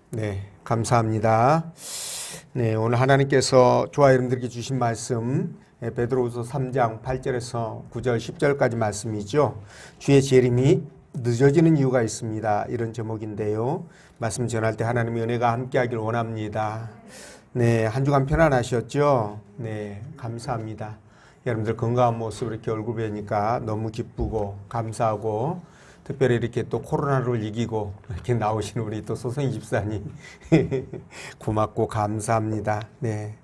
네, 감사합니다. 네, 오늘 하나님께서 저와 여러분들께 주신 말씀 베드로후서 3장 8절에서 9절 10절까지 말씀이죠. 주의 재림이 늦어지는 이유가 있습니다. 이런 제목인데요. 말씀 전할 때 하나님의 은혜가 함께하길 원합니다. 네, 한 주간 편안하셨죠? 네, 감사합니다. 여러분들 건강한 모습 이렇게 얼굴 뵈니까 너무 기쁘고 감사하고, 특별히 이렇게 또 코로나를 이기고 이렇게 나오신 우리 또 소성희 집사님 고맙고 감사합니다. 네.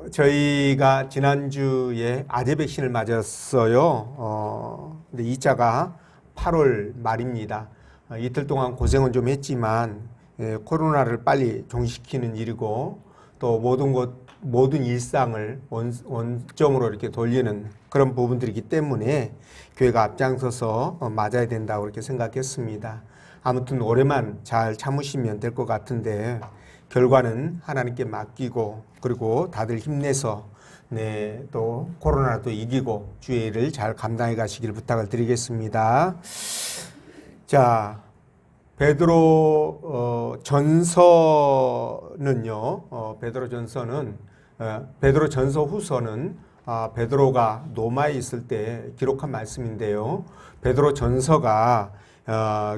저희가 지난주에 아재 백신을 맞았어요. 근데 2차가 8월 말입니다. 이틀 동안 고생은 좀 했지만 코로나를 빨리 종식시키는 일이고, 또 모든 일상을 원점으로 이렇게 돌리는 그런 부분들이기 때문에 교회가 앞장서서 맞아야 된다고 이렇게 생각했습니다. 아무튼 올해만 잘 참으시면 될 것 같은데, 결과는 하나님께 맡기고, 그리고 다들 힘내서 또 코로나도 이기고 주의 일을 잘 감당해 가시길 부탁을 드리겠습니다. 자, 베드로 전서는요. 베드로 전서 후서는 베드로가 로마에 있을 때 기록한 말씀인데요. 베드로 전서가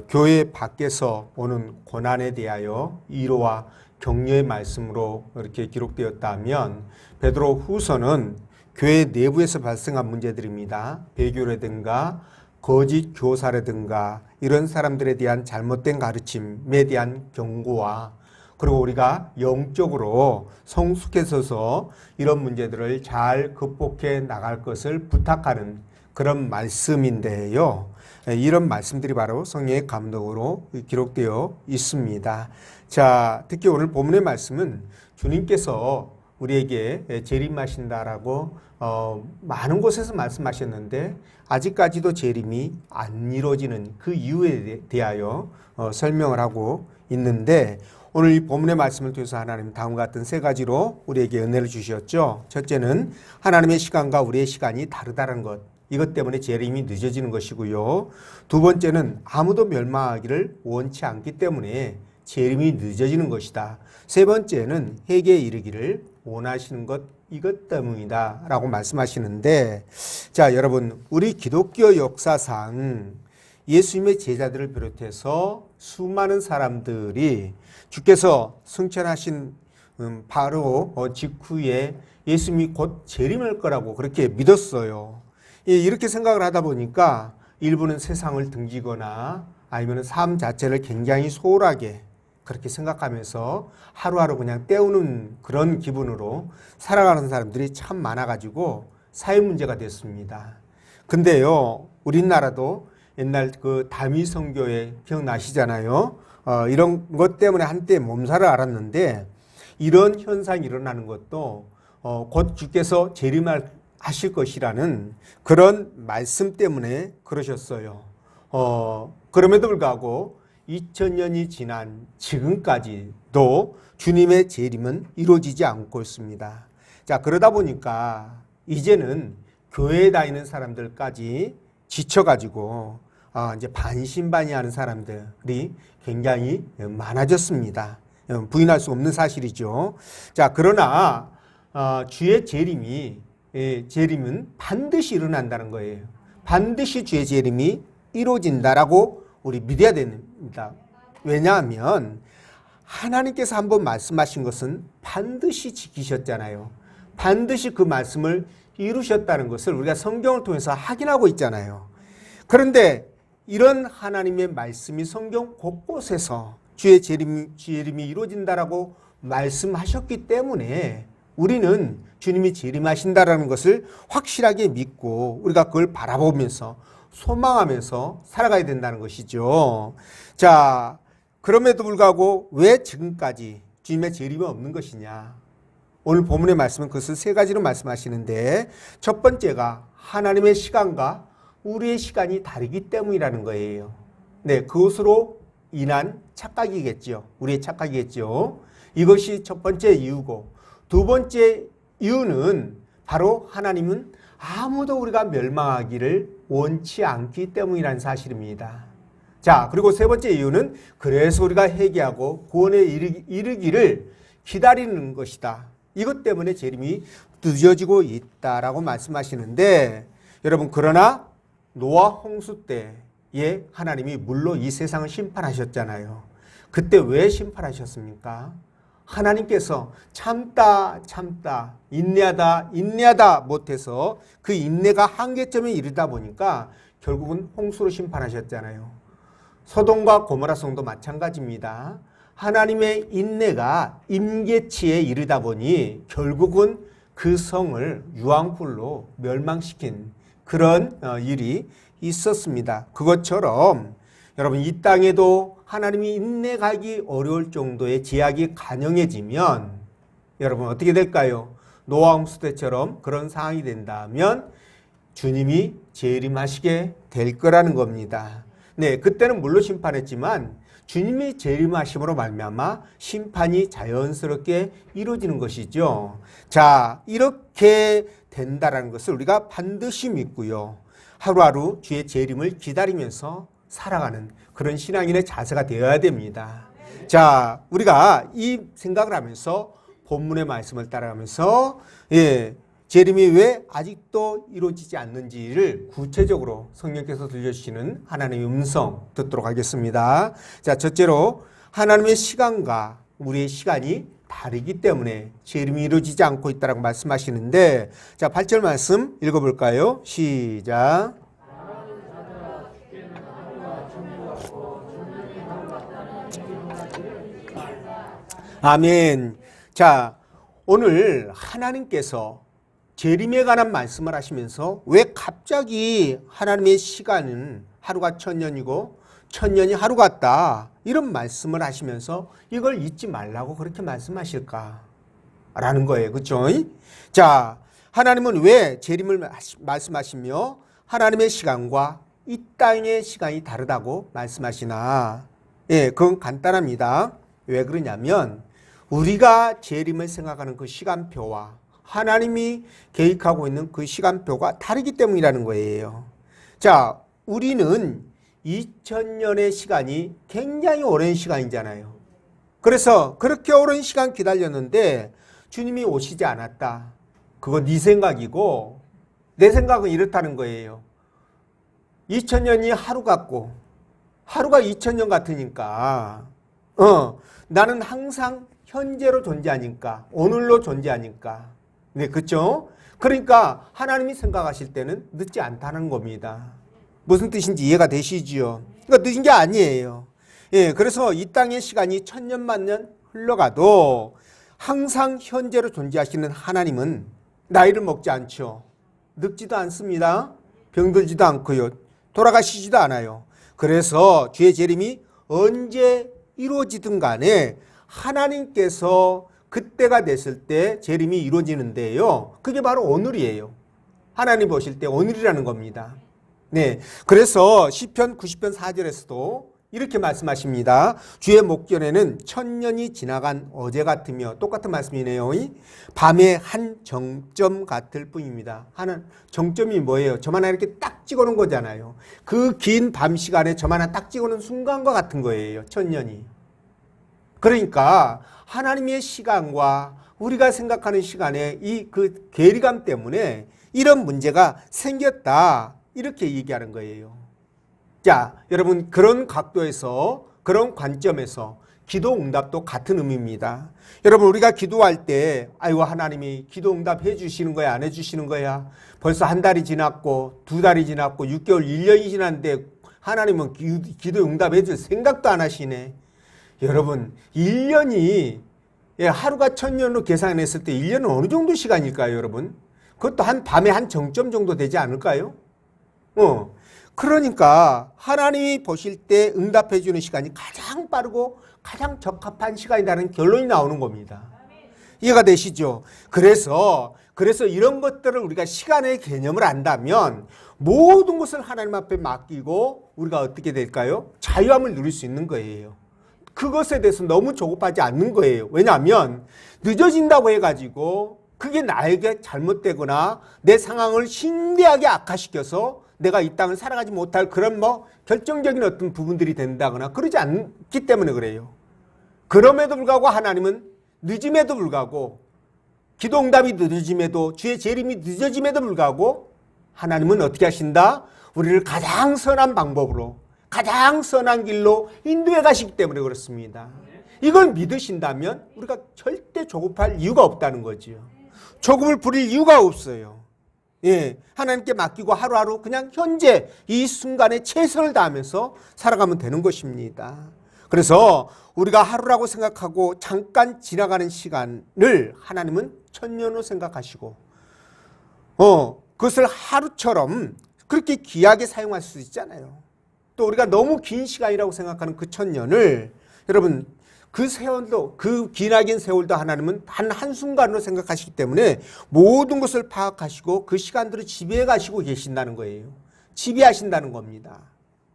교회 밖에서 오는 고난에 대하여 위로와 격려의 말씀으로 이렇게 기록되었다면, 베드로 후서는 교회 내부에서 발생한 문제들입니다. 배교라든가 거짓 교사라든가 이런 사람들에 대한 잘못된 가르침에 대한 경고와, 그리고 우리가 영적으로 성숙해서서 이런 문제들을 잘 극복해 나갈 것을 부탁하는 그런 말씀인데요. 이런 말씀들이 바로 성령의 감동으로 기록되어 있습니다. 자, 특히 오늘 본문의 말씀은 주님께서 우리에게 재림하신다라고 많은 곳에서 말씀하셨는데, 아직까지도 재림이 안 이루어지는 그 이유에 대하여 설명을 하고 있는데, 오늘 이 본문의 말씀을 통해서 하나님 다음과 같은 세 가지로 우리에게 은혜를 주셨죠. 첫째는 하나님의 시간과 우리의 시간이 다르다는 것, 이것 때문에 재림이 늦어지는 것이고요. 두 번째는 아무도 멸망하기를 원치 않기 때문에 재림이 늦어지는 것이다. 세 번째는 회개에 이르기를 원하시는 것, 이것 때문이다 라고 말씀하시는데, 자, 여러분, 우리 기독교 역사상 예수님의 제자들을 비롯해서 수많은 사람들이 주께서 승천하신 바로 직후에 예수님이 곧 재림할 거라고 그렇게 믿었어요. 이렇게 생각을 하다 보니까 일부는 세상을 등지거나 아니면 삶 자체를 굉장히 소홀하게 그렇게 생각하면서 하루하루 그냥 때우는 그런 기분으로 살아가는 사람들이 참 많아가지고 사회 문제가 됐습니다. 근데요, 우리나라도 옛날 그 다미 선교회 기억나시잖아요. 이런 것 때문에 한때 몸살을 앓았는데, 이런 현상이 일어나는 것도 곧 주께서 재림하실 것이라는 그런 말씀 때문에 그러셨어요. 그럼에도 불구하고 2000년이 지난 지금까지도 주님의 재림은 이루어지지 않고 있습니다. 자, 그러다 보니까 이제는 교회에 다니는 사람들까지 지쳐가지고 이제 반신반의하는 사람들이 굉장히 많아졌습니다. 부인할 수 없는 사실이죠. 자, 그러나 주의 재림은 반드시 일어난다는 거예요. 반드시 주의 재림이 이루어진다라고 우리 믿어야 됩니다. 왜냐하면 하나님께서 한번 말씀하신 것은 반드시 지키셨잖아요. 반드시 그 말씀을 이루셨다는 것을 우리가 성경을 통해서 확인하고 있잖아요. 그런데 이런 하나님의 말씀이 성경 곳곳에서 주의 재림이 이루어진다라고 말씀하셨기 때문에 우리는 주님이 재림하신다라는 것을 확실하게 믿고 우리가 그걸 바라보면서 소망하면서 살아가야 된다는 것이죠. 자, 그럼에도 불구하고 왜 지금까지 주님의 재림이 없는 것이냐? 오늘 본문의 말씀은 그것을 세 가지로 말씀하시는데, 첫 번째가 하나님의 시간과 우리의 시간이 다르기 때문이라는 거예요. 네, 그것으로 인한 착각이겠죠. 우리의 착각이겠죠. 이것이 첫 번째 이유고, 두 번째 이유는 바로 하나님은 아무도 우리가 멸망하기를 원치 않기 때문이라는 사실입니다. 자, 그리고 세 번째 이유는 그래서 우리가 회개하고 구원에 이르기를 기다리는 것이다. 이것 때문에 재림이 늦어지고 있다라고 말씀하시는데, 여러분, 그러나 노아 홍수 때에 하나님이 물로 이 세상을 심판하셨잖아요. 그때 왜 심판하셨습니까? 하나님께서 참다 인내하다 못해서 그 인내가 한계점에 이르다 보니까 결국은 홍수로 심판하셨잖아요. 소돔과 고모라 성도 마찬가지입니다. 하나님의 인내가 임계치에 이르다 보니 결국은 그 성을 유황불로 멸망시킨 그런 일이 있었습니다. 그것처럼 여러분, 이 땅에도 하나님이 인내 가기 어려울 정도의 제약이 간영해지면 여러분 어떻게 될까요? 노아 홍수 때처럼 그런 상황이 된다면 주님이 재림하시게 될 거라는 겁니다. 네, 그때는 물로 심판했지만 주님이 재림하심으로 말미암아 심판이 자연스럽게 이루어지는 것이죠. 자, 이렇게 된다라는 것을 우리가 반드시 믿고요. 하루하루 주의 재림을 기다리면서 살아가는 그런 신앙인의 자세가 되어야 됩니다. 자, 우리가 이 생각을 하면서 본문의 말씀을 따라가면서 재림이 왜 아직도 이루어지지 않는지를 구체적으로 성령께서 들려주시는 하나님의 음성 듣도록 하겠습니다. 자, 첫째로 하나님의 시간과 우리의 시간이 다르기 때문에 재림이 이루어지지 않고 있다고 말씀하시는데, 자, 8절 말씀 읽어볼까요? 시작. 아멘. 자, 오늘 하나님께서 재림에 관한 말씀을 하시면서 왜 갑자기 하나님의 시간은 하루가 1000년이고 1000년이 하루 같다 이런 말씀을 하시면서 이걸 잊지 말라고 그렇게 말씀하실까? 라는 거예요. 그렇죠? 자, 하나님은 왜 재림을 말씀하시며 하나님의 시간과 이 땅의 시간이 다르다고 말씀하시나? 그건 간단합니다. 왜 그러냐면 우리가 재림을 생각하는 그 시간표와 하나님이 계획하고 있는 그 시간표가 다르기 때문이라는 거예요. 자, 우리는 2000년의 시간이 굉장히 오랜 시간이잖아요. 그래서 그렇게 오랜 시간 기다렸는데 주님이 오시지 않았다. 그거 네 생각이고 내 생각은 이렇다는 거예요. 2000년이 하루 같고 하루가 2000년 같으니까 나는 항상 현재로 존재하니까 오늘로 존재하니까 네, 그렇죠? 그러니까 하나님이 생각하실 때는 늦지 않다는 겁니다. 무슨 뜻인지 이해가 되시지요? 그러니까 늦은 게 아니에요. 그래서 이 땅의 시간이 1000년 만년 흘러가도 항상 현재로 존재하시는 하나님은 나이를 먹지 않죠. 늙지도 않습니다. 병들지도 않고요. 돌아가시지도 않아요. 그래서 주의 재림이 언제 이루어지든 간에 하나님께서 그때가 됐을 때 재림이 이루어지는데요. 그게 바로 오늘이에요. 하나님 보실 때 오늘이라는 겁니다. 네, 그래서 시편 90편 4절에서도 이렇게 말씀하십니다. 주의 목전에는 1000년이 지나간 어제 같으며 똑같은 말씀이네요. 밤의 한 정점 같을 뿐입니다. 하는 정점이 뭐예요? 점 하나 이렇게 딱 찍어놓은 거잖아요. 그 긴 밤 시간에 점 하나 딱 찍어놓은 순간과 같은 거예요. 1000년이. 그러니까 하나님의 시간과 우리가 생각하는 시간에 이 그 괴리감 때문에 이런 문제가 생겼다. 이렇게 얘기하는 거예요. 자, 여러분, 그런 각도에서 그런 관점에서 기도 응답도 같은 의미입니다. 여러분, 우리가 기도할 때 아이고 하나님이 기도 응답해 주시는 거야 안 해 주시는 거야? 벌써 한 달이 지났고 2달이 지났고 6개월 1년이 지났는데 하나님은 기도 응답해 줄 생각도 안 하시네. 여러분, 1년이 하루가 1000년으로 계산했을 때 1년은 어느 정도 시간일까요, 여러분? 그것도 한 밤에 한 정점 정도 되지 않을까요? 그러니까 하나님이 보실 때 응답해 주는 시간이 가장 빠르고 가장 적합한 시간이라는 결론이 나오는 겁니다. 이해가 되시죠? 그래서 이런 것들을 우리가 시간의 개념을 안다면 모든 것을 하나님 앞에 맡기고 우리가 어떻게 될까요? 자유함을 누릴 수 있는 거예요. 그것에 대해서 너무 조급하지 않는 거예요. 왜냐하면 늦어진다고 해가지고 그게 나에게 잘못되거나 내 상황을 심대하게 악화시켜서 내가 이 땅을 살아가지 못할 그런 결정적인 어떤 부분들이 된다거나 그러지 않기 때문에 그래요. 그럼에도 불구하고 하나님은 늦음에도 불구하고 기도 응답이 늦어짐에도 주의 재림이 늦어짐에도 불구하고 하나님은 어떻게 하신다? 우리를 가장 선한 방법으로 가장 선한 길로 인도해 가시기 때문에 그렇습니다. 이걸 믿으신다면 우리가 절대 조급할 이유가 없다는 거지요. 조급을 부릴 이유가 없어요. 예, 하나님께 맡기고 하루하루 그냥 현재 이 순간에 최선을 다하면서 살아가면 되는 것입니다. 그래서 우리가 하루라고 생각하고 잠깐 지나가는 시간을 하나님은 천년으로 생각하시고 그것을 하루처럼 그렇게 귀하게 사용할 수 있잖아요. 또 우리가 너무 긴 시간이라고 생각하는 그 천년을 여러분 그 세월도 그 기나긴 세월도 하나님은 단 한순간으로 생각하시기 때문에 모든 것을 파악하시고 그 시간들을 지배해 가시고 계신다는 거예요. 지배하신다는 겁니다.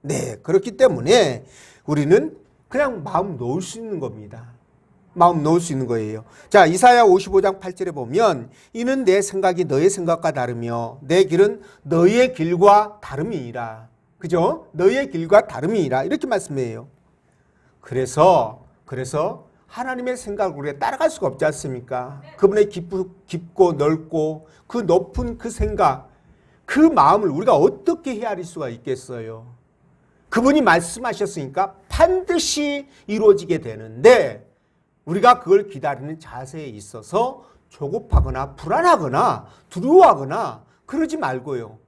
네, 그렇기 때문에 우리는 그냥 마음 놓을 수 있는 겁니다. 마음 놓을 수 있는 거예요. 자, 이사야 55장 8절에 보면 이는 내 생각이 너의 생각과 다르며 내 길은 너의 길과 다름이니라. 그죠? 너의 길과 다름이니라. 이렇게 말씀해요. 그래서 하나님의 생각을 우리가 따라갈 수가 없지 않습니까? 그분의 깊고 넓고 그 높은 그 생각, 그 마음을 우리가 어떻게 헤아릴 수가 있겠어요? 그분이 말씀하셨으니까 반드시 이루어지게 되는데 우리가 그걸 기다리는 자세에 있어서 조급하거나 불안하거나 두려워하거나 그러지 말고요.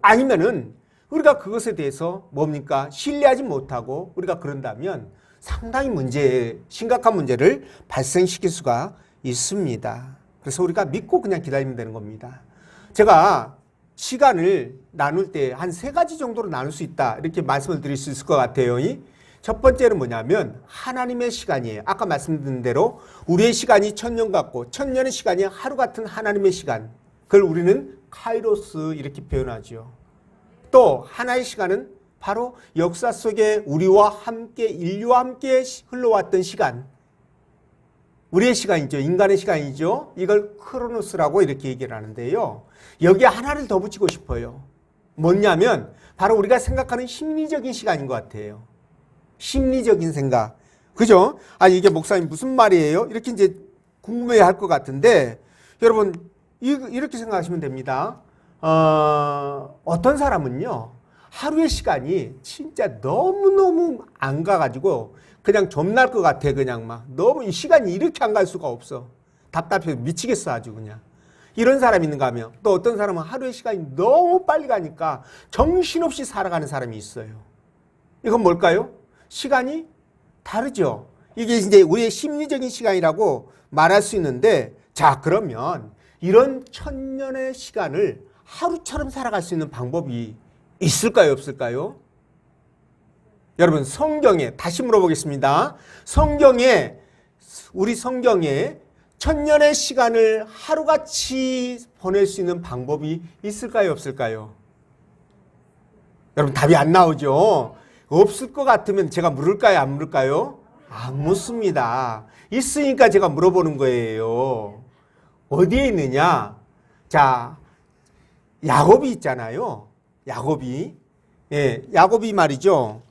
아니면은 우리가 그것에 대해서 뭡니까? 신뢰하지 못하고 우리가 그런다면 상당히 심각한 문제를 발생시킬 수가 있습니다. 그래서 우리가 믿고 그냥 기다리면 되는 겁니다. 제가 시간을 나눌 때 한 3가지 정도로 나눌 수 있다 이렇게 말씀을 드릴 수 있을 것 같아요. 첫 번째는 뭐냐면 하나님의 시간이에요. 아까 말씀드린 대로 우리의 시간이 천년 같고 천년의 시간이 하루 같은 하나님의 시간, 그걸 우리는 카이로스 이렇게 표현하죠. 또 하나의 시간은 바로 역사 속에 우리와 함께 인류와 함께 흘러왔던 시간, 우리의 시간이죠. 인간의 시간이죠. 이걸 크로노스라고 이렇게 얘기를 하는데요. 여기에 하나를 더 붙이고 싶어요. 뭐냐면 바로 우리가 생각하는 심리적인 시간인 것 같아요. 심리적인 생각. 그죠? 이게 목사님 무슨 말이에요? 이렇게 이제 궁금해 할 것 같은데 여러분 이렇게 생각하시면 됩니다. 어떤 사람은요. 하루의 시간이 진짜 너무너무 안 가가지고 그냥 좀 날 것 같아. 그냥 막 너무 이 시간이 이렇게 안 갈 수가 없어. 답답해서 미치겠어 아주 그냥. 이런 사람이 있는가 하면 또 어떤 사람은 하루의 시간이 너무 빨리 가니까 정신없이 살아가는 사람이 있어요. 이건 뭘까요? 시간이 다르죠. 이게 이제 우리의 심리적인 시간이라고 말할 수 있는데 자, 그러면 이런 천년의 시간을 하루처럼 살아갈 수 있는 방법이 있을까요? 없을까요? 여러분 성경에 다시 물어보겠습니다. 우리 성경에 천년의 시간을 하루같이 보낼 수 있는 방법이 있을까요? 없을까요? 여러분 답이 안 나오죠? 없을 것 같으면 제가 물을까요? 안 물을까요? 안 묻습니다. 있으니까 제가 물어보는 거예요. 어디에 있느냐? 자, 야곱이 있잖아요. 야곱이 말이죠.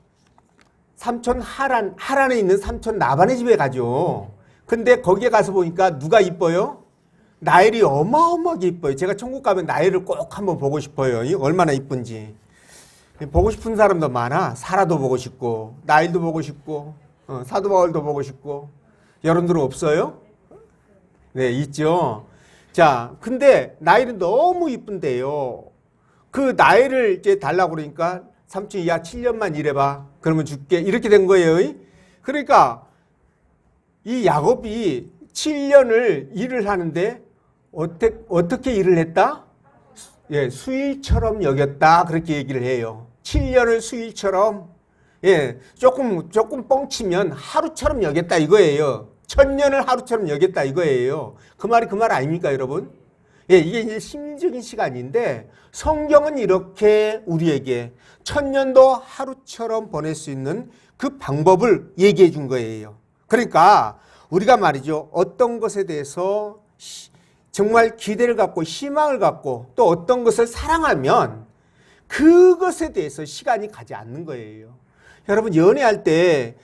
삼촌 하란에 있는 삼촌 라반의 집에 가죠. 근데 거기에 가서 보니까 누가 이뻐요? 라헬이 어마어마하게 이뻐요. 제가 천국 가면 라헬을 꼭 한번 보고 싶어요. 얼마나 이쁜지. 보고 싶은 사람도 많아. 사라도 보고 싶고 라헬도 보고 싶고 사도 바울도 보고 싶고. 여러분들은 없어요? 네, 있죠. 자, 근데 라헬은 너무 이쁜데요. 그 라헬을 이제 달라고 그러니까 삼촌이 야 7년만 일해봐. 그러면 줄게. 이렇게 된 거예요. 그러니까 이 야곱이 7년을 일을 하는데 어떻게 일을 했다? 예, 수일처럼 여겼다. 그렇게 얘기를 해요. 7년을 수일처럼 조금 뻥치면 하루처럼 여겼다 이거예요. 1000년을 하루처럼 여겼다 이거예요. 그 말이 그 말 아닙니까, 여러분? 예, 이게 이제 심리적인 시간인데 성경은 이렇게 우리에게 1000년도 하루처럼 보낼 수 있는 그 방법을 얘기해 준 거예요. 그러니까 우리가 말이죠. 어떤 것에 대해서 정말 기대를 갖고 희망을 갖고 또 어떤 것을 사랑하면 그것에 대해서 시간이 가지 않는 거예요. 여러분 연애할 때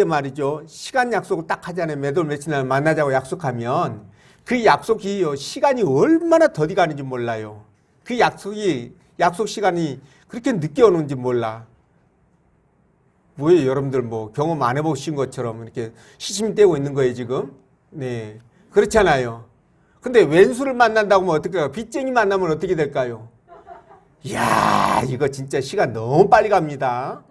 말이죠. 시간 약속을 딱 하잖아요. 몇 월 며칠 날 만나자고 약속하면 그 약속이 시간이 얼마나 더디 가는지 몰라요. 그 약속 시간이 그렇게 늦게 오는지 몰라. 뭐예요, 여러분들 뭐 경험 안 해보신 것처럼 이렇게 시심 떼고 있는 거예요, 지금? 네. 그렇잖아요. 근데 왼수를 만난다고 하면 어떻게 해요? 빚쟁이 만나면 어떻게 될까요? 이야, 이거 진짜 시간 너무 빨리 갑니다.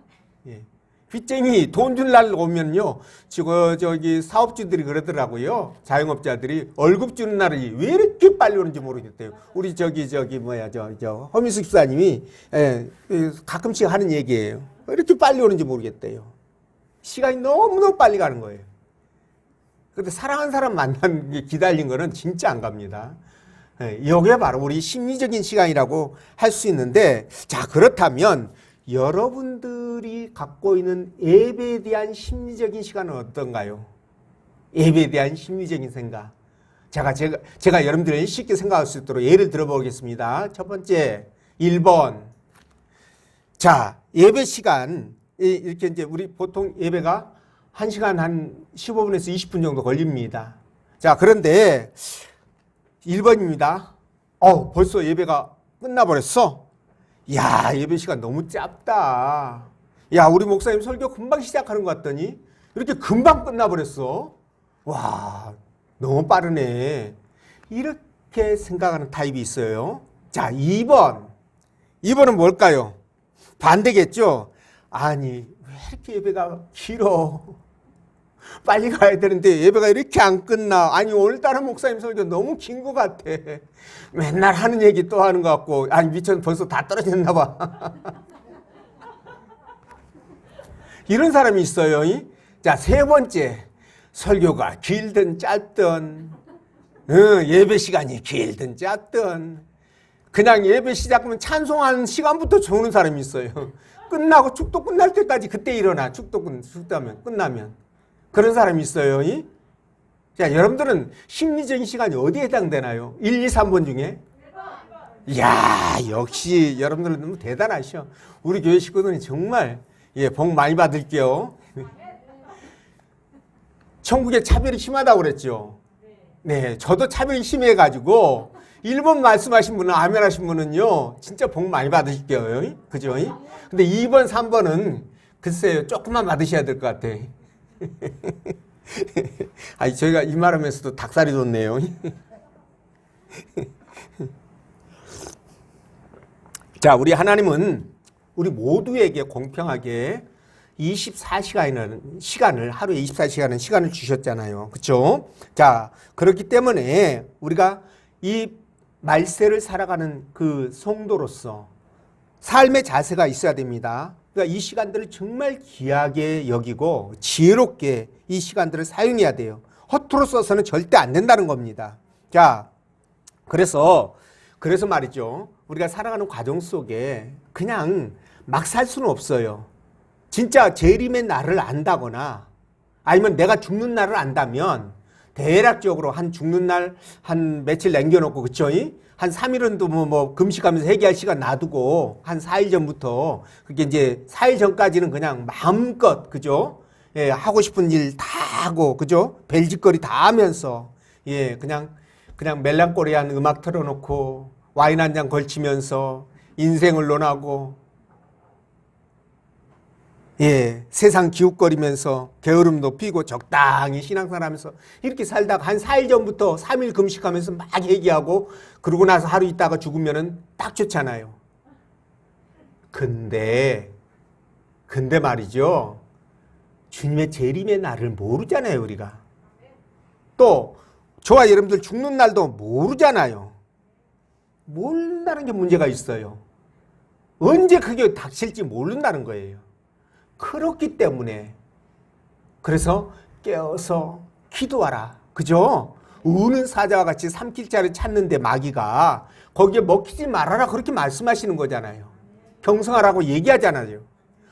예. 빚쟁이 돈 줄 날 오면요. 저기 사업주들이 그러더라고요. 자영업자들이 월급 주는 날이 왜 이렇게 빨리 오는지 모르겠대요. 우리 허민숙 집사님이 가끔씩 하는 얘기예요. 왜 이렇게 빨리 오는지 모르겠대요. 시간이 너무너무 빨리 가는 거예요. 근데 사랑하는 사람 만나는 게 기다린 거는 진짜 안 갑니다. 이게 바로 우리 심리적인 시간이라고 할 수 있는데, 자, 그렇다면 여러분들이 갖고 있는 예배에 대한 심리적인 시간은 어떤가요? 예배에 대한 심리적인 생각. 제가 여러분들이 쉽게 생각할 수 있도록 예를 들어보겠습니다. 첫 번째, 1번. 자, 예배 시간. 이렇게 이제 우리 보통 예배가 1시간 한 15분에서 20분 정도 걸립니다. 자, 그런데 1번입니다. 벌써 예배가 끝나버렸어. 야, 예배 시간 너무 짧다. 야, 우리 목사님 설교 금방 시작하는 것 같더니 이렇게 금방 끝나버렸어. 와, 너무 빠르네. 이렇게 생각하는 타입이 있어요. 자, 2번. 2번은 뭘까요? 반대겠죠? 아니, 왜 이렇게 예배가 길어? 빨리 가야 되는데 예배가 이렇게 안 끝나. 아니, 오늘따라 목사님 설교 너무 긴 것 같아. 맨날 하는 얘기 또 하는 것 같고. 아니, 미천 벌써 다 떨어졌나 봐. 이런 사람이 있어요. 자, 세 번째. 설교가 길든 짧든, 예배 시간이 길든 짧든, 그냥 예배 시작하면 찬송하는 시간부터 좋은 사람이 있어요. 끝나고 축도 끝날 때까지 그때 일어나. 축도하면 끝나면. 그런 사람이 있어요. 자, 여러분들은 심리적인 시간이 어디에 해당되나요? 1, 2, 3번 중에? 이야, 역시 여러분들은 너무 대단하셔. 우리 교회 식구들이 정말 복 많이 받을게요. 천국에 차별이 심하다고 그랬죠. 네, 저도 차별이 심해가지고 1번 말씀하신 분은 아멘 하신 분은요, 진짜 복 많이 받으실게요. 그죠? 근데 2번, 3번은 글쎄요, 조금만 받으셔야 될 것 같아. 아니, 저희가 이 말하면서도 닭살이 돋네요. 자, 우리 하나님은 우리 모두에게 공평하게 24시간이라는 시간을, 하루에 24시간은 시간을 주셨잖아요. 그렇죠? 자, 그렇기 때문에 우리가 이 말세를 살아가는 그 성도로서 삶의 자세가 있어야 됩니다. 그러니까 이 시간들을 정말 귀하게 여기고 지혜롭게 이 시간들을 사용해야 돼요. 허투루 써서는 절대 안 된다는 겁니다. 자, 그래서 말이죠. 우리가 살아가는 과정 속에 그냥 막 살 수는 없어요. 진짜 재림의 날을 안다거나 아니면 내가 죽는 날을 안다면 대략적으로 한 죽는 날 한 며칠 남겨놓고, 그쵸? 한 3일은 또 뭐 금식하면서 회개할 시간 놔두고 한 4일 전부터, 그게 이제 4일 전까지는 그냥 마음껏, 그죠? 예, 하고 싶은 일 다 하고, 그죠? 벨짓거리 다 하면서, 예, 그냥 멜랑꼬리한 음악 틀어놓고 와인 한 잔 걸치면서 인생을 논하고, 예, 세상 기웃거리면서 게으름도 피고 적당히 신앙생활하면서 이렇게 살다가 한 4일 전부터 3일 금식하면서 막 얘기하고 그러고 나서 하루 있다가 죽으면은 딱 좋잖아요. 근데 말이죠. 주님의 재림의 날을 모르잖아요, 우리가. 또 저와 여러분들 죽는 날도 모르잖아요. 모른다는 게 문제가 있어요. 언제 그게 닥칠지 모른다는 거예요. 그렇기 때문에 그래서 깨어서 기도하라. 그죠? 우는 사자와 같이 삼킬 자를 찾는데 마귀가 거기에 먹히지 말아라 그렇게 말씀하시는 거잖아요. 경성하라고 얘기하잖아요.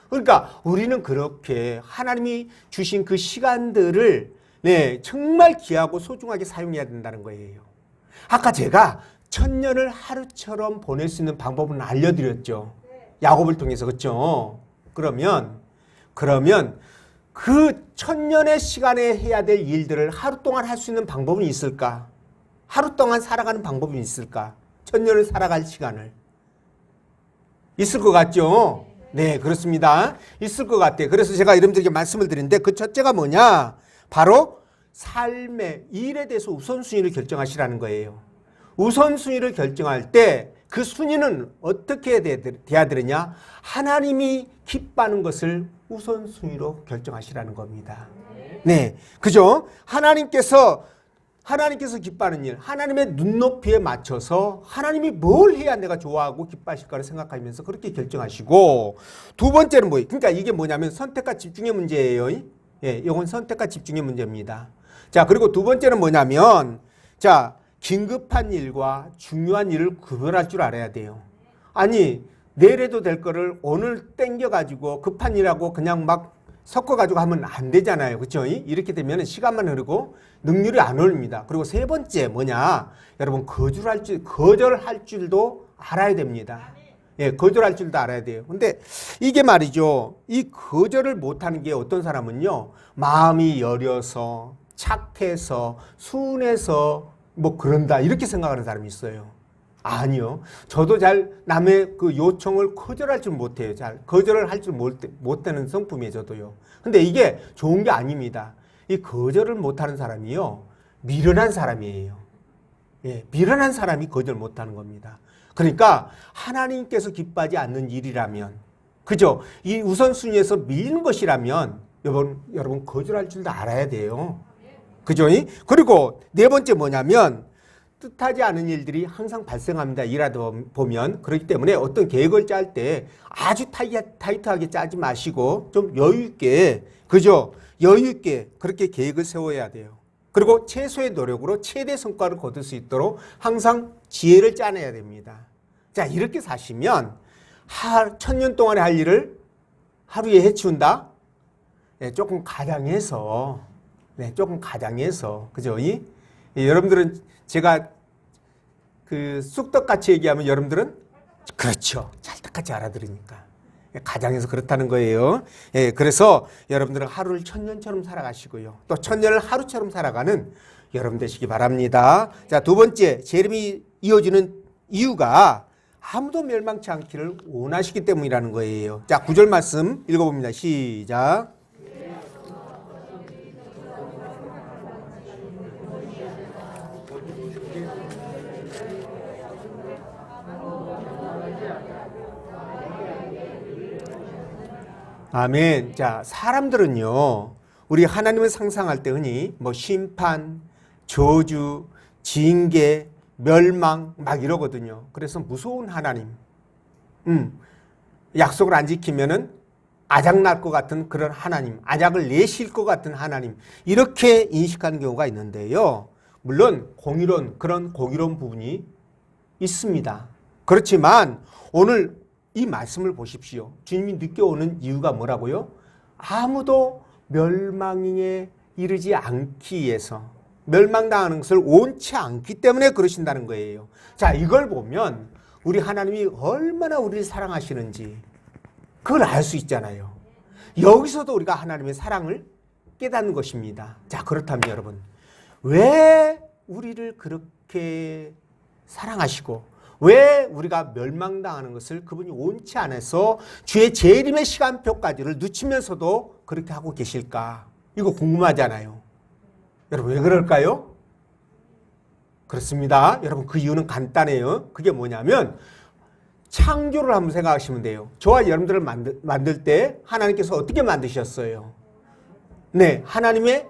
그러니까 우리는 그렇게 하나님이 주신 그 시간들을 정말 귀하고 소중하게 사용해야 된다는 거예요. 아까 제가 1000년을 하루처럼 보낼 수 있는 방법은 알려드렸죠. 야곱을 통해서. 그렇죠? 그러면 그 1000년의 시간에 해야 될 일들을 하루 동안 할 수 있는 방법은 있을까? 하루 동안 살아가는 방법은 있을까? 1000년을 살아갈 시간을. 있을 것 같죠? 네, 그렇습니다. 있을 것 같아요. 그래서 제가 여러분들에게 말씀을 드리는데 그 첫째가 뭐냐? 바로 삶의 일에 대해서 우선순위를 결정하시라는 거예요. 우선순위를 결정할 때 그 순위는 어떻게 돼야 되느냐? 하나님이 기뻐하는 것을 우선순위로 결정하시라는 겁니다. 네, 그죠? 하나님께서 기뻐하는 일, 하나님의 눈높이에 맞춰서 하나님이 뭘 해야 내가 좋아하고 기뻐하실까를 생각하면서 그렇게 결정하시고, 두 번째는 뭐예요? 그러니까 이게 뭐냐면 선택과 집중의 문제예요. 예, 이건 선택과 집중의 문제입니다. 자, 그리고 두 번째는 뭐냐면, 자, 긴급한 일과 중요한 일을 구별할 줄 알아야 돼요. 아니, 내일해도 될 거를 오늘 땡겨가지고 급한 일하고 그냥 막 섞어가지고 하면 안 되잖아요. 그렇죠? 이렇게 되면 시간만 흐르고 능률이 안 오릅니다. 그리고 세 번째 뭐냐? 여러분, 거절할 줄도 알아야 됩니다. 예, 거절할 줄도 알아야 돼요. 근데 이게 말이죠. 이 거절을 못하는 게 어떤 사람은요, 마음이 여려서, 착해서, 순해서, 뭐 그런다, 이렇게 생각하는 사람이 있어요. 아니요. 저도 잘 남의 그 요청을 거절할 줄 못해요. 잘 거절을 할 줄 못하는 성품이에요, 저도요. 근데 이게 좋은 게 아닙니다. 이 거절을 못하는 사람이요, 미련한 사람이에요. 예, 미련한 사람이 거절 못하는 겁니다. 그러니까 하나님께서 기뻐하지 않는 일이라면, 그죠? 이 우선순위에서 밀리는 것이라면 여러분 거절할 줄도 알아야 돼요. 그죠? 그리고 네 번째 뭐냐면, 뜻하지 않은 일들이 항상 발생합니다. 일하다 보면. 그렇기 때문에 어떤 계획을 짤 때 아주 타이트하게 짜지 마시고 좀 여유 있게, 그죠? 여유 있게 그렇게 계획을 세워야 돼요. 그리고 최소의 노력으로 최대 성과를 거둘 수 있도록 항상 지혜를 짜내야 됩니다. 자, 이렇게 사시면 1000년 동안에 할 일을 하루에 해치운다? 네, 조금 가장해서, 그죠? 여러분들은 제가 그 쑥떡같이 얘기하면 여러분들은 그렇죠, 찰떡같이 알아들으니까. 가장해서 그렇다는 거예요. 예, 그래서 여러분들은 하루를 1000년처럼 살아가시고요, 또 1000년을 하루처럼 살아가는 여러분 되시기 바랍니다. 자, 두 번째, 재림이 이어지는 이유가 아무도 멸망치 않기를 원하시기 때문이라는 거예요. 자, 9절 말씀 읽어봅니다. 시작. 아멘. 자, 사람들은요, 우리 하나님을 상상할 때 흔히 뭐 심판, 저주, 징계, 멸망 막 이러거든요. 그래서 무서운 하나님, 약속을 안 지키면은 아작 날 것 같은 그런 하나님, 아작을 내실 것 같은 하나님, 이렇게 인식하는 경우가 있는데요. 물론 그런 공의로운 부분이 있습니다. 그렇지만 오늘 이 말씀을 보십시오. 주님이 늦게 오는 이유가 뭐라고요? 아무도 멸망에 이르지 않기 위해서, 멸망당하는 것을 원치 않기 때문에 그러신다는 거예요. 자, 이걸 보면 우리 하나님이 얼마나 우리를 사랑하시는지 그걸 알 수 있잖아요. 여기서도 우리가 하나님의 사랑을 깨닫는 것입니다. 자, 그렇다면 여러분, 왜 우리를 그렇게 사랑하시고 왜 우리가 멸망당하는 것을 그분이 원치 않아서 주의 재림의 시간표까지를 늦추면서도 그렇게 하고 계실까? 이거 궁금하잖아요. 여러분, 왜 그럴까요? 그렇습니다. 여러분, 그 이유는 간단해요. 그게 뭐냐면 창조를 한번 생각하시면 돼요. 저와 여러분들을 만들 때 하나님께서 어떻게 만드셨어요? 네, 하나님의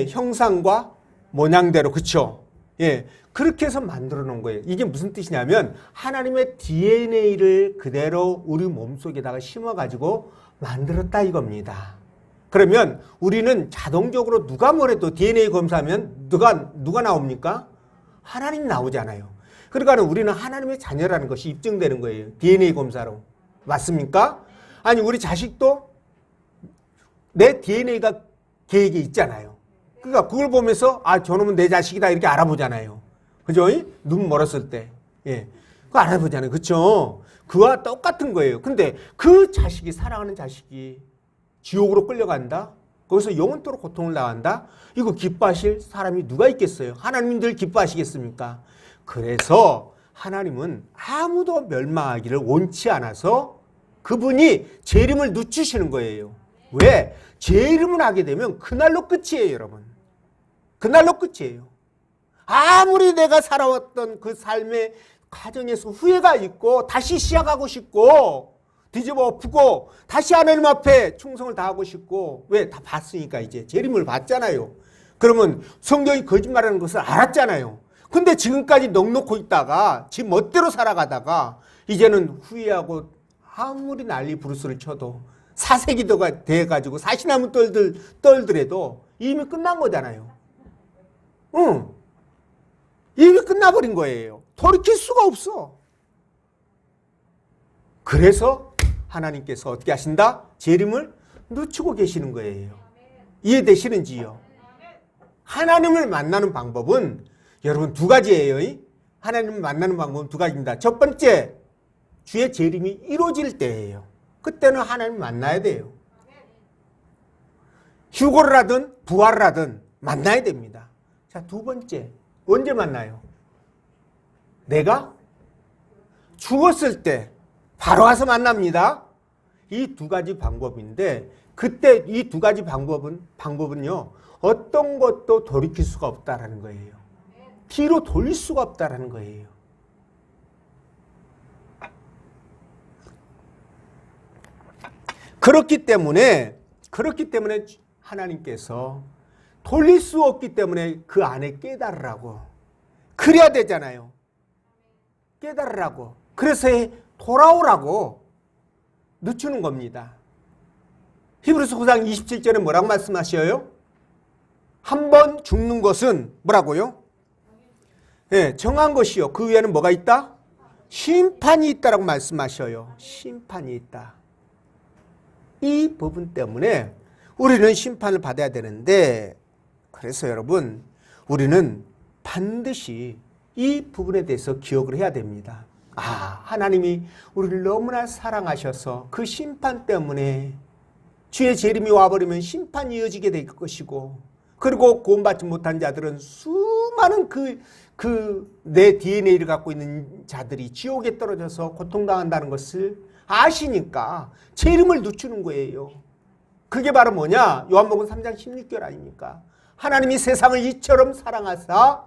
형상과 모양대로, 그렇죠? 예, 그렇게 해서 만들어 놓은 거예요. 이게 무슨 뜻이냐면 하나님의 DNA를 그대로 우리 몸속에다가 심어가지고 만들었다 이겁니다. 그러면 우리는 자동적으로 누가 뭐래도 DNA 검사하면 누가 나옵니까? 하나님 나오잖아요. 그러니까 우리는 하나님의 자녀라는 것이 입증되는 거예요. DNA 검사로. 맞습니까? 아니, 우리 자식도 내 DNA가 걔에게 있잖아요. 그러니까 그걸 보면서 저놈은 내 자식이다 이렇게 알아보잖아요. 그죠? 눈 멀었을 때. 예. 그거 알아보잖아요. 그렇죠? 그와 똑같은 거예요. 근데 그 자식이, 사랑하는 자식이 지옥으로 끌려간다? 거기서 영원토록 고통을 당한다? 이거 기뻐하실 사람이 누가 있겠어요? 하나님들 기뻐하시겠습니까? 그래서 하나님은 아무도 멸망하기를 원치 않아서 그분이 재림을 늦추시는 거예요. 왜? 재림을 하게 되면 그날로 끝이에요, 여러분. 그날로 끝이에요. 아무리 내가 살아왔던 그 삶의 과정에서 후회가 있고 다시 시작하고 싶고 뒤집어 엎고 다시 하나님 앞에 충성을 다하고 싶고, 왜? 다 봤으니까 이제 재림을 봤잖아요. 그러면 성경이 거짓말하는 것을 알았잖아요. 근데 지금까지 넋놓고 있다가 지 멋대로 살아가다가 이제는 후회하고 아무리 난리 부르스를 쳐도 사색이가 돼가지고 사시나무 떨더라도 이미 끝난 거잖아요. 응. 이미 끝나버린 거예요. 돌이킬 수가 없어. 그래서 하나님께서 어떻게 하신다? 재림을 늦추고 계시는 거예요. 이해되시는지요? 하나님을 만나는 방법은 여러분 두 가지예요. 하나님을 만나는 방법은 두 가지입니다. 첫 번째, 주의 재림이 이루어질 때예요. 그때는 하나님을 만나야 돼요. 휴거를 하든 부활을 하든 만나야 됩니다. 자, 두 번째, 언제 만나요? 내가 죽었을 때 바로 와서 만납니다. 이 두 가지 방법인데, 그때 이 두 가지 방법은요, 어떤 것도 돌이킬 수가 없다라는 거예요. 뒤로 돌릴 수가 없다라는 거예요. 그렇기 때문에 하나님께서 돌릴 수 없기 때문에 그 안에 깨달으라고. 그래야 되잖아요. 깨달으라고. 그래서 돌아오라고 늦추는 겁니다. 히브리서 9장 27절에 뭐라고 말씀하셔요? 한 번 죽는 것은 뭐라고요? 네, 정한 것이요. 그 위에는 뭐가 있다? 심판이 있다라고 말씀하셔요. 심판이 있다. 이 부분 때문에 우리는 심판을 받아야 되는데, 그래서 여러분, 우리는 반드시 이 부분에 대해서 기억을 해야 됩니다. 하나님이 우리를 너무나 사랑하셔서 그 심판 때문에 주의 재림이 와버리면 심판이 이어지게 될 것이고, 그리고 구원받지 못한 자들은 수많은 내 DNA를 갖고 있는 자들이 지옥에 떨어져서 고통당한다는 것을 아시니까 재림을 늦추는 거예요. 그게 바로 뭐냐? 요한복음 3장 16절 아닙니까? 하나님이 세상을 이처럼 사랑하사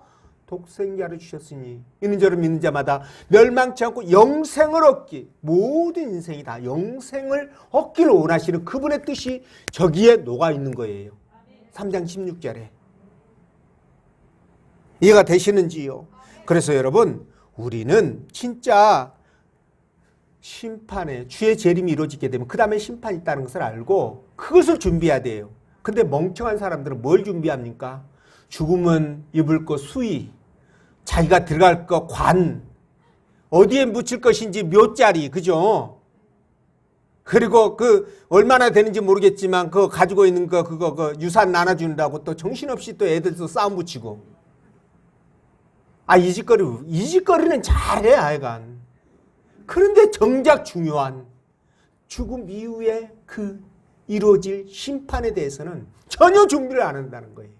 독생자를 주셨으니 이는 저를 믿는 자마다 멸망치 않고 영생을 얻기, 모든 인생이 다 영생을 얻기를 원하시는 그분의 뜻이 저기에 녹아 있는 거예요. 3장 16절에. 이해가 되시는지요? 그래서 여러분, 우리는 진짜 심판에 주의 재림이 이루어지게 되면 그 다음에 심판이 있다는 것을 알고 그것을 준비해야 돼요. 근데 멍청한 사람들은 뭘 준비합니까? 죽으면 입을 것 수의, 자기가 들어갈 것 관, 어디에 묻힐 것인지 묘자리, 그죠? 그리고 얼마나 되는지 모르겠지만 가지고 있는 그거 유산 나눠준다고 또 정신없이 또 애들도 싸움 붙이고. 이 짓거리는 잘해, 하여간. 그런데 정작 중요한 죽음 이후에 이루어질 심판에 대해서는 전혀 준비를 안 한다는 거예요.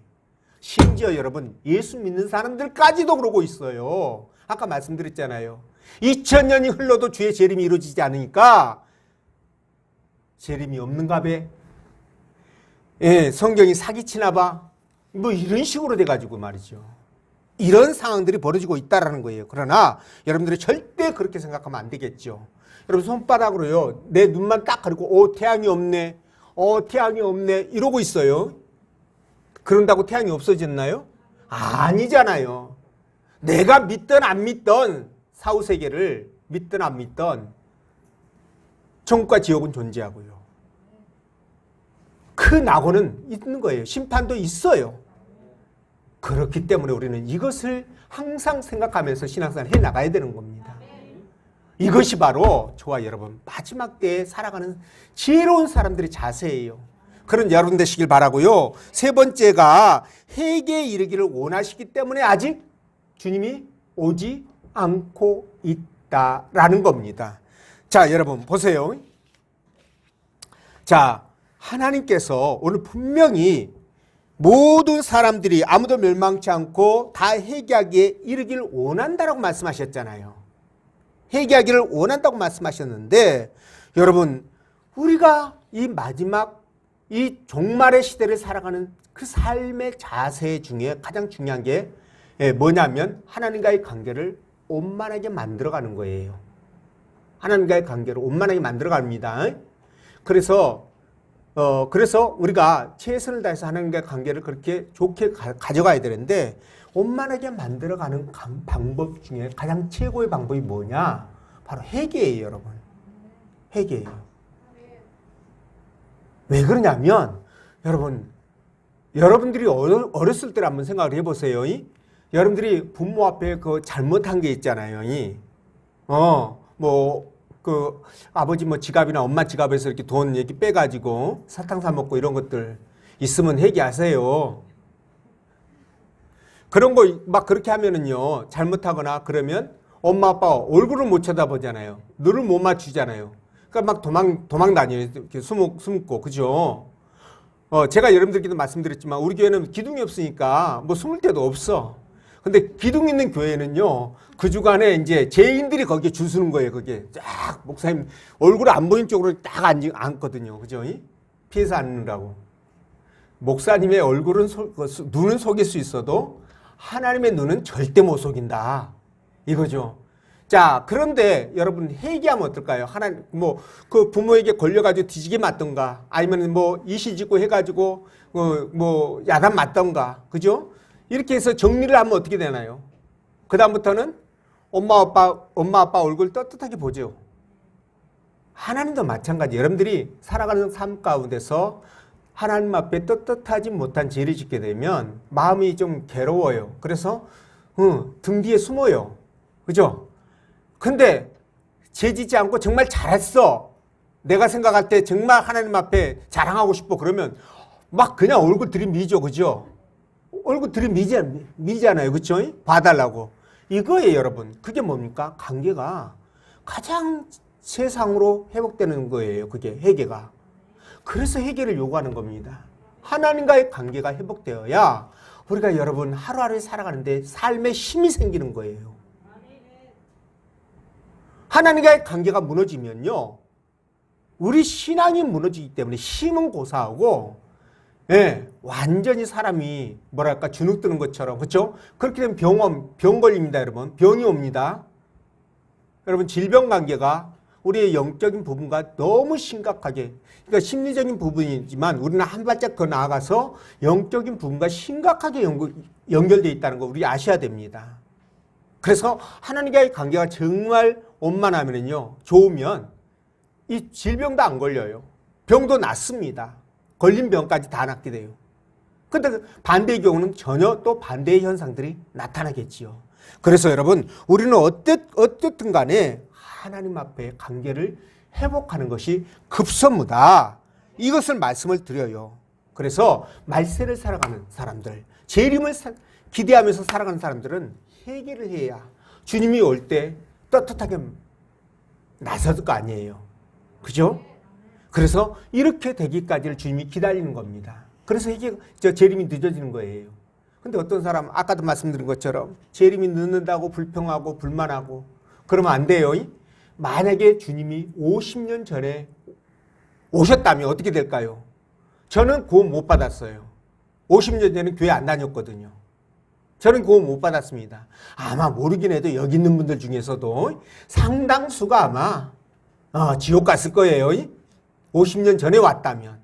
심지어 여러분, 예수 믿는 사람들까지도 그러고 있어요. 아까 말씀드렸잖아요. 2000년이 흘러도 주의 재림이 이루어지지 않으니까 재림이 없는가 봐. 성경이 사기치나 봐. 뭐 이런 식으로 돼가지고 말이죠. 이런 상황들이 벌어지고 있다는 거예요. 그러나 여러분들이 절대 그렇게 생각하면 안 되겠죠. 여러분 손바닥으로요, 내 눈만 딱 가리고 태양이 없네, 태양이 없네 이러고 있어요. 그런다고 태양이 없어졌나요? 아니잖아요. 내가 믿든 안 믿든, 사후세계를 믿든 안 믿든 천국과 지옥은 존재하고요. 그 낙원은 있는 거예요. 심판도 있어요. 그렇기 때문에 우리는 이것을 항상 생각하면서 신앙생활을 해나가야 되는 겁니다. 이것이 바로 저와 여러분 마지막 때에 살아가는 지혜로운 사람들의 자세예요. 그런 여러분 되시길 바라고요. 세 번째가 회개에 이르기를 원하시기 때문에 아직 주님이 오지 않고 있다라는 겁니다. 자, 여러분 보세요. 자, 하나님께서 오늘 분명히 모든 사람들이 아무도 멸망치 않고 다 회개하기에 이르기를 원한다라고 말씀하셨잖아요. 회개하기를 원한다고 말씀하셨는데, 여러분 우리가 이 마지막 이 종말의 시대를 살아가는 그 삶의 자세 중에 가장 중요한 게 뭐냐면 하나님과의 관계를 원만하게 만들어가는 거예요. 하나님과의 관계를 원만하게 만들어갑니다. 그래서 우리가 최선을 다해서 하나님과의 관계를 그렇게 좋게 가져가야 되는데, 원만하게 만들어가는 방법 중에 가장 최고의 방법이 뭐냐? 바로 회개예요, 여러분. 회개예요. 왜 그러냐면, 여러분들이 어렸을 때를 한번 생각을 해보세요. 여러분들이 부모 앞에 그 잘못한 게 있잖아요. 아버지 지갑이나 엄마 지갑에서 이렇게 돈 이렇게 빼가지고 사탕 사 먹고 이런 것들 있으면 회개하세요. 그런 거 막 그렇게 하면은요, 잘못하거나 그러면 엄마 아빠 얼굴을 못 쳐다보잖아요. 눈을 못 맞추잖아요. 그러니까 막 도망 다녀요. 이렇게 숨고, 그죠? 제가 여러분들께도 말씀드렸지만 우리 교회는 기둥이 없으니까 숨을 데도 없어. 근데 기둥 있는 교회는요, 그 주간에 이제 죄인들이 거기에 줄 서는 거예요. 거기에 쫙 목사님 얼굴 안 보이는 쪽으로 딱 앉거든요. 그죠? 피해서 앉느라고. 목사님의 얼굴은 눈은 속일 수 있어도 하나님의 눈은 절대 못 속인다. 이거죠. 자, 그런데 여러분 회개하면 어떨까요? 그 부모에게 걸려가지고 뒤지게 맞던가, 아니면 이시짓고 해가지고 야단 맞던가, 그죠? 이렇게 해서 정리를 하면 어떻게 되나요? 그 다음부터는 엄마 아빠 얼굴 떳떳하게 보죠. 하나님도 마찬가지. 여러분들이 살아가는 삶 가운데서 하나님 앞에 떳떳하지 못한 죄를 짓게 되면 마음이 좀 괴로워요. 그래서 등 뒤에 숨어요. 그죠? 근데 죄 짓지 않고 정말 잘했어, 내가 생각할 때 정말 하나님 앞에 자랑하고 싶어, 그러면 막 그냥 얼굴 들이미죠. 그죠? 얼굴 들이미잖아요. 그렇죠? 봐달라고. 이거예요, 여러분. 그게 뭡니까? 관계가 가장 세상으로 회복되는 거예요. 그게 회개가. 그래서 회개를 요구하는 겁니다. 하나님과의 관계가 회복되어야 우리가 여러분 하루하루 살아가는데 삶에 힘이 생기는 거예요. 하나님과의 관계가 무너지면요, 우리 신앙이 무너지기 때문에 힘은 고사하고, 완전히 사람이 주눅 드는 것처럼, 그렇죠? 그렇게 되면 병 걸립니다, 여러분. 병이 옵니다. 여러분, 질병 관계가 우리의 영적인 부분과 너무 심각하게, 그러니까 심리적인 부분이지만 우리는 한 발짝 더 나아가서 영적인 부분과 심각하게 연결되어 있다는 거 우리 아셔야 됩니다. 그래서 하나님과의 관계가 정말 원만하면요, 좋으면 이 질병도 안 걸려요. 병도 낫습니다. 걸린 병까지 다 낫게 돼요. 근데 반대의 경우는 전혀 또 반대의 현상들이 나타나겠지요. 그래서 여러분, 우리는 어떻든 간에 하나님 앞에 관계를 회복하는 것이 급선무다. 이것을 말씀을 드려요. 그래서 말세를 살아가는 사람들, 재림을 기대하면서 살아가는 사람들은 회개를 해야 주님이 올 때 떳떳하게 나설 거 아니에요. 그죠? 그래서 이렇게 되기까지를 주님이 기다리는 겁니다. 그래서 재림이 늦어지는 거예요. 근데 어떤 사람, 아까도 말씀드린 것처럼 재림이 늦는다고 불평하고 불만하고 그러면 안 돼요. 만약에 주님이 50년 전에 오셨다면 어떻게 될까요? 저는 구원 못 받았어요. 50년 전에 교회 안 다녔거든요. 저는 구원 못 받았습니다. 아마 모르긴 해도 여기 있는 분들 중에서도 상당수가 아마 지옥 갔을 거예요. 50년 전에 왔다면.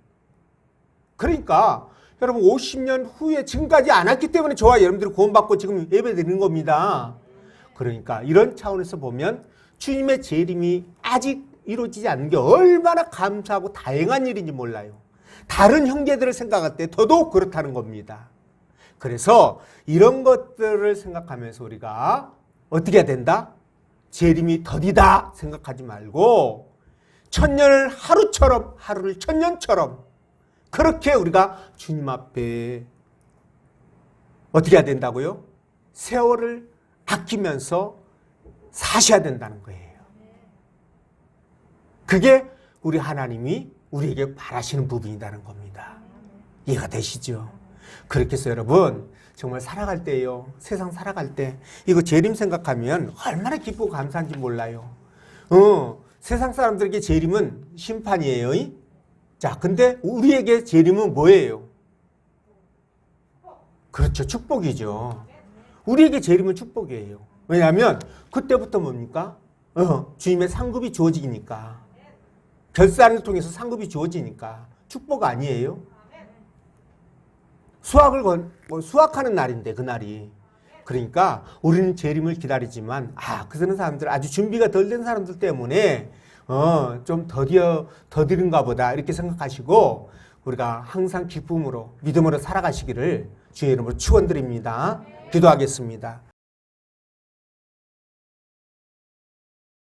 그러니까 여러분, 50년 후에 지금까지 안 왔기 때문에 저와 여러분들이 구원받고 지금 예배드리는 겁니다. 그러니까 이런 차원에서 보면 주님의 재림이 아직 이루어지지 않는 게 얼마나 감사하고 다행한 일인지 몰라요. 다른 형제들을 생각할 때 더더욱 그렇다는 겁니다. 그래서 이런 것들을 생각하면서 우리가 어떻게 해야 된다? 재림이 더디다 생각하지 말고 천년을 하루처럼, 하루를 천년처럼 그렇게 우리가 주님 앞에 어떻게 해야 된다고요? 세월을 아끼면서 사셔야 된다는 거예요. 그게 우리 하나님이 우리에게 바라시는 부분이라는 겁니다. 이해가 되시죠? 그렇게 해서 여러분 정말 살아갈 때요, 세상 살아갈 때 이거 재림 생각하면 얼마나 기쁘고 감사한지 몰라요. 세상 사람들에게 재림은 심판이에요. 자, 근데 우리에게 재림은 뭐예요? 그렇죠, 축복이죠. 우리에게 재림은 축복이에요. 왜냐하면 그때부터 뭡니까? 주님의 상급이 주어지니까. 결산을 통해서 상급이 주어지니까 축복 아니에요? 수확하는 날인데 그날이. 그러니까 우리는 재림을 기다리지만 그런 사람들, 아주 준비가 덜 된 사람들 때문에 좀 더디른가 보다 이렇게 생각하시고 우리가 항상 기쁨으로 믿음으로 살아가시기를 주의 이름으로 축원드립니다. 기도하겠습니다.